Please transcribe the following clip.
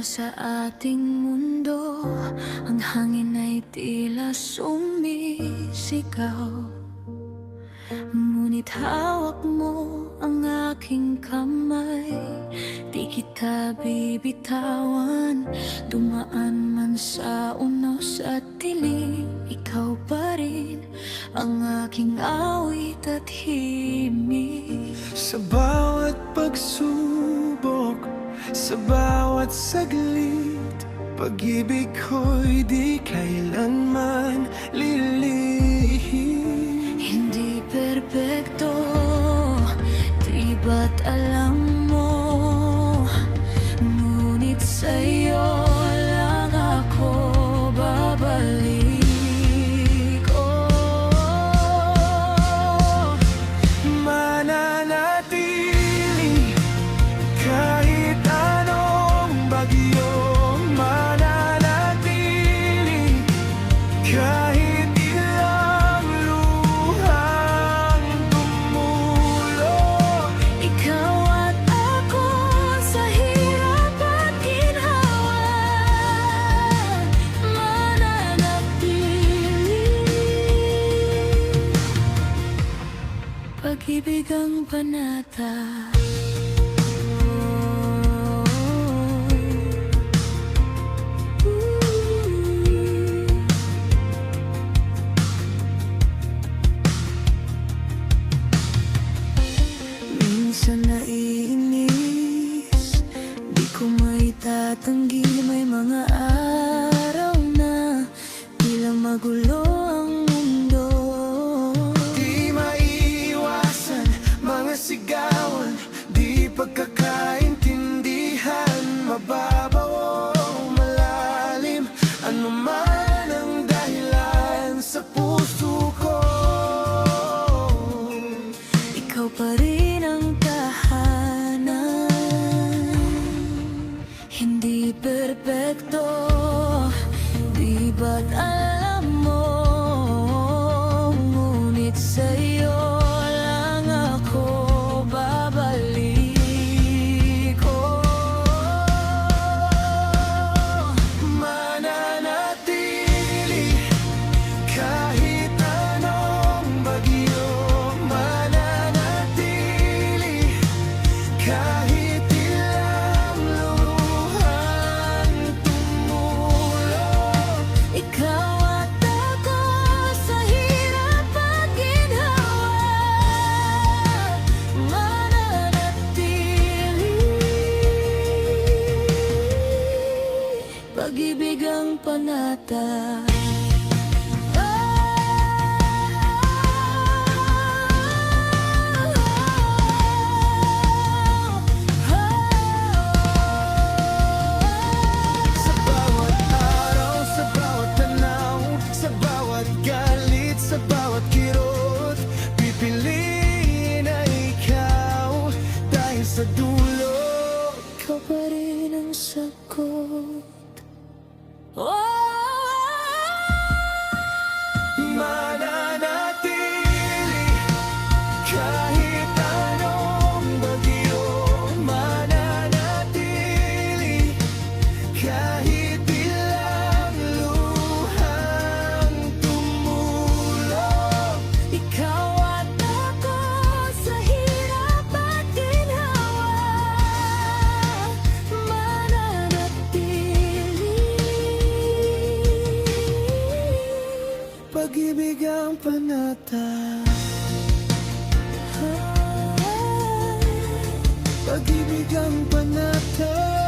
sa ating mundo, ang hangin ay tila sumisigaw. Ngunit hawak mo ang aking kamay, di kita bibitawan. Dumaan man sa unos at dilim, ikaw pa rin ang aking awit at himig. Sa bawat pagsubok, sa bawat saglit, pag-ibig ko'y di kailanman lilihim. Hindi perpekto, di ba't alam mo? Ngunit sa'yo lang ako babalik. Mananatili kahit anong bagyo, mananatili kahit ilang luhang tumulo. Ikaw at ako sa hirap at ginhawa, mananatili. Pag-ibig ang panata. Minsan naiinis, di ko maitatanggi. May mga araw na tila magulo ang mundo. Di maiiwasan mga sigawan, di pagkakaintindihan, mababaw o malalim, ano man ang dahilan sa puso ko. Ikaw pa rin ang tahanan. Hindi perpekto, di ba't alam mo? Ngunit sa'yo lang ako babalik. Mananatili kahit anong bagyo, mananatili kahit ilang luhang tumulo. Ikaw at ako sa hirap at ginhawa, mananatili. Pag-ibig ang panata. Sa bawat araw, sa bawat tanaw, sa bawat galit, sa bawat kirot, pipiliin na ikaw dahil sa dulo. Ikaw pa rin ang sagot. Mananatili kahit anong bagyo, mananatili kahit ilang luhang tumulo. Ikaw at ako sa hirap at ginhawa, mananatili. Pag-ibig ang panata. Pag-ibig ang panata.